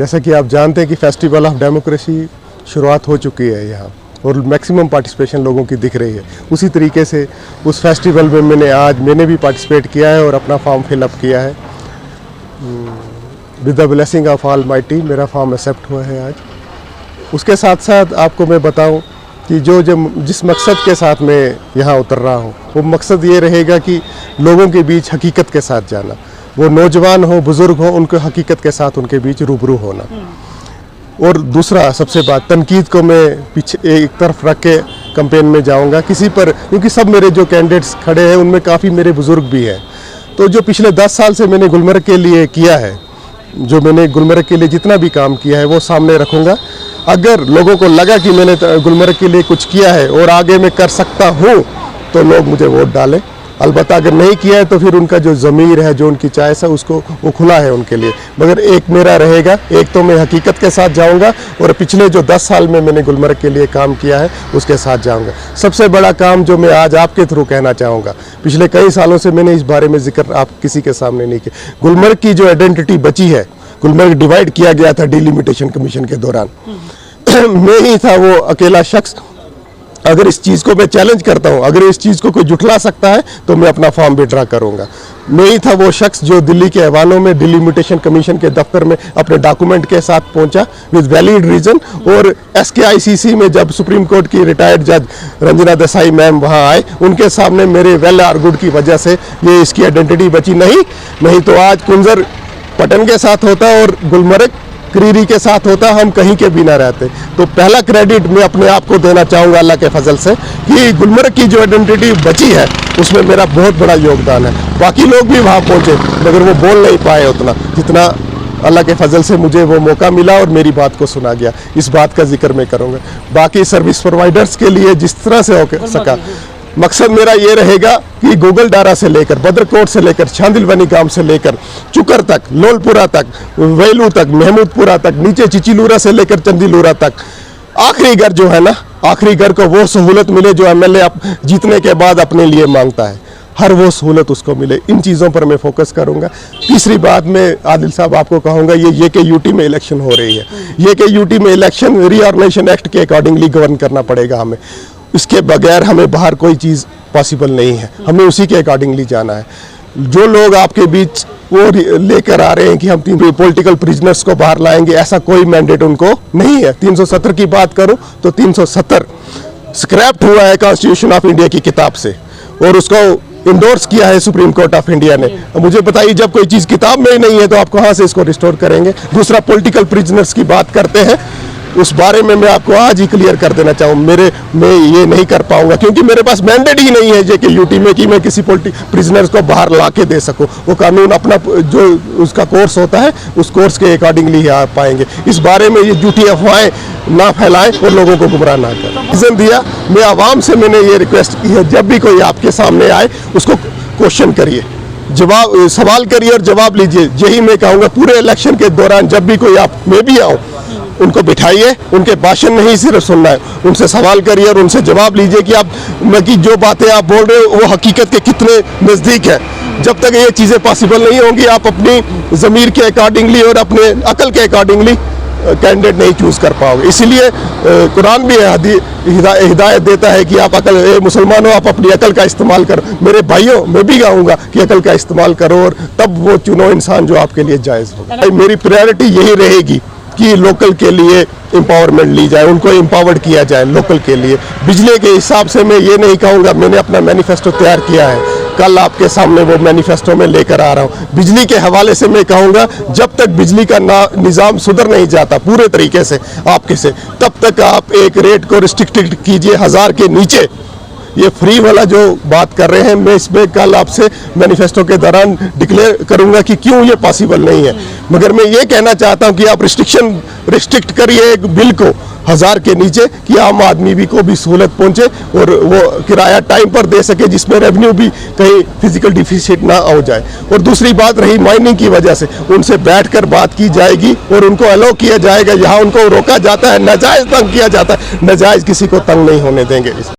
जैसा कि आप जानते हैं कि फेस्टिवल ऑफ डेमोक्रेसी शुरुआत हो चुकी है यहाँ और मैक्सिमम पार्टिसिपेशन लोगों की दिख रही है। उसी तरीके से उस फेस्टिवल में मैंने भी पार्टिसिपेट किया है और अपना फॉर्म फिलअप किया है। With the blessing of all mighty मेरा फॉर्म एक्सेप्ट हुआ है आज। उसके साथ साथ आपको मैं बताऊं कि जिस मकसद के साथ मैं यहाँ उतर रहा हूँ वो मकसद ये रहेगा कि लोगों के बीच हकीकत के साथ जाना, वो नौजवान हो बुज़ुर्ग हो, उनको हकीकत के साथ उनके बीच रूबरू होना। और दूसरा सबसे बात, तनकीद को मैं पीछे एक तरफ रख के कैंपेन में जाऊंगा किसी पर, क्योंकि सब मेरे जो कैंडिडेट्स खड़े हैं उनमें काफ़ी मेरे बुज़ुर्ग भी हैं। तो जो पिछले 10 साल से मैंने गुलमर्ग के लिए किया है, जो मैंने गुलमर्ग के लिए जितना भी काम किया है वो सामने रखूँगा। अगर लोगों को लगा कि मैंने गुलमर्ग के लिए कुछ किया है और आगे मैं कर सकता हूँ तो लोग मुझे वोट डालें। अलबत्ता अगर नहीं किया है तो फिर उनका जो ज़मीर है, जो उनकी चॉइस है, उसको वो खुला है उनके लिए। मगर एक मेरा रहेगा, एक तो मैं हकीकत के साथ जाऊंगा और पिछले जो 10 साल में मैंने गुलमर्ग के लिए काम किया है उसके साथ जाऊंगा। सबसे बड़ा काम जो मैं आज आपके थ्रू कहना चाहूँगा, पिछले कई सालों से मैंने इस बारे में जिक्र आप किसी के सामने नहीं किया। गुलमर्ग की जो आइडेंटिटी बची है, गुलमर्ग डिवाइड किया गया था डिलिमिटेशन कमीशन के दौरान। मैं ही था वो अकेला शख्स। अगर इस चीज़ को मैं चैलेंज करता हूँ, अगर इस चीज़ को कोई जुटला सकता है तो मैं अपना फॉर्म विड्रा करूँगा। मैं ही था वो शख्स जो दिल्ली के ऐवानों में डिलिमिटेशन कमीशन के दफ्तर में अपने डॉक्यूमेंट के साथ पहुंचा विद वैलिड रीज़न। और SKICC में जब सुप्रीम कोर्ट की रिटायर्ड जज रंजना देसाई मैम वहाँ आए, उनके सामने मेरे वेल आर्गुड की वजह से ये इसकी आइडेंटिटी बची। नहीं तो आज कुंजर पटन के साथ होता और गुलमर्ग क्रीरी के साथ होता, हम कहीं के भी ना रहते। तो पहला क्रेडिट मैं अपने आप को देना चाहूँगा अल्लाह के फजल से कि गुलमर्ग की जो आइडेंटिटी बची है उसमें मेरा बहुत बड़ा योगदान है। बाकी लोग भी वहाँ पहुँचे मगर वो बोल नहीं पाए उतना जितना अल्लाह के फजल से मुझे वो मौका मिला और मेरी बात को सुना गया। इस बात का जिक्र मैं करूँगा। बाकी सर्विस प्रोवाइडर्स के लिए जिस तरह से हो सका, मकसद मेरा ये रहेगा कि गूगल डारा से लेकर बद्रकोट से लेकर छांदिलवनी गांव से लेकर चुकर तक, लोलपुरा तक, वेलू तक, महमूदपुरा तक, नीचे चिचिलूरा से लेकर चंदीलूरा तक, आखिरी घर जो है ना, आखिरी घर को वो सहूलत मिले जो MLA जीतने के बाद अपने लिए मांगता है, हर वो सहूलत उसको मिले। इन चीज़ों पर मैं फोकस करूंगा। तीसरी बात मैं आदिल साहब आपको कहूँगा, ये KUT में इलेक्शन हो रही है। ये KUT में इलेक्शन रीऑर्गेनाइजेशन एक्ट के अकॉर्डिंगली गवर्न करना पड़ेगा हमें। इसके बगैर हमें बाहर कोई चीज़ पॉसिबल नहीं है, हमें उसी के अकॉर्डिंगली जाना है। जो लोग आपके बीच वो लेकर आ रहे हैं कि हम 3 पॉलिटिकल प्रिजनर्स को बाहर लाएंगे, ऐसा कोई मैंडेट उनको नहीं है। 370 की बात करूं तो 370 स्क्रैप्ड हुआ है कॉन्स्टिट्यूशन ऑफ इंडिया की किताब से और उसको इंडोर्स किया है सुप्रीम कोर्ट ऑफ इंडिया ने। मुझे बताइए, जब कोई चीज़ किताब में ही नहीं है तो आप कहाँ से इसको रिस्टोर करेंगे। दूसरा, पॉलिटिकल प्रिजनर्स की बात करते हैं, उस बारे में मैं आपको आज ही क्लियर कर देना चाहूँ, मैं ये नहीं कर पाऊंगा क्योंकि मेरे पास मैंडेट ही नहीं है KUT में कि मैं किसी प्रिजनर्स को बाहर ला के दे सकूँ। वो कानून अपना जो उसका कोर्स होता है उस कोर्स के अकॉर्डिंगली ही आ पाएंगे। इस बारे में ये झूठी अफवाहें ना फैलाएं और लोगों को गुमराह ना करें। रीज़न दिया, मैं आवाम से मैंने ये रिक्वेस्ट की है, जब भी कोई आपके सामने आए उसको क्वेश्चन करिए, सवाल करिए और जवाब लीजिए। यही मैं कहूँगा पूरे इलेक्शन के दौरान जब भी कोई मैं भी आऊँ, उनको बिठाइए, उनके भाषण नहीं सिर्फ सुनना है, उनसे सवाल करिए और उनसे जवाब लीजिए कि जो बातें आप बोल रहे हो वो हकीकत के कितने नज़दीक है। जब तक ये चीज़ें पॉसिबल नहीं होंगी आप अपनी ज़मीर के अकॉर्डिंगली और अपने अकल के अकॉर्डिंगली कैंडिडेट नहीं चूज़ कर पाओगे। इसीलिए कुरान भी हिदायत देता है कि आप मुसलमानों आप अपनी अकल का इस्तेमाल करो। मेरे भाइयों, मैं भी कहूँगा कि अकल का इस्तेमाल करो और तब वो चुनो इंसान जो आपके लिए जायज़ हो। मेरी प्रायोरिटी यही रहेगी कि लोकल के लिए एम्पावरमेंट ली जाए, उनको एम्पावर्ड किया जाए लोकल के लिए। बिजली के हिसाब से मैं ये नहीं कहूँगा, मैंने अपना मैनिफेस्टो तैयार किया है, कल आपके सामने वो मैनिफेस्टो में लेकर आ रहा हूँ। बिजली के हवाले से मैं कहूँगा, जब तक बिजली का निज़ाम सुधर नहीं जाता पूरे तरीके से आपके से, तब तक आप एक रेट को रिस्ट्रिक्टेड कीजिए 1000 के नीचे। ये फ्री वाला जो बात कर रहे हैं, मैं इसमें कल आपसे मैनिफेस्टो के दौरान डिक्लेयर करूंगा कि क्यों ये पॉसिबल नहीं है। मगर मैं ये कहना चाहता हूं कि आप रिस्ट्रिक्ट करिए एक बिल को 1000 के नीचे कि आम आदमी भी को भी सहूलत पहुंचे और वो किराया टाइम पर दे सके, जिसमें रेवेन्यू भी कहीं फिजिकल डिफिसिट ना हो जाए। और दूसरी बात रही माइनिंग की वजह से, उनसे बैठकर बात की जाएगी और उनको अलाउ किया जाएगा। यहाँ उनको रोका जाता है, नाजायज तंग किया जाता है, नाजायज किसी को तंग नहीं होने देंगे।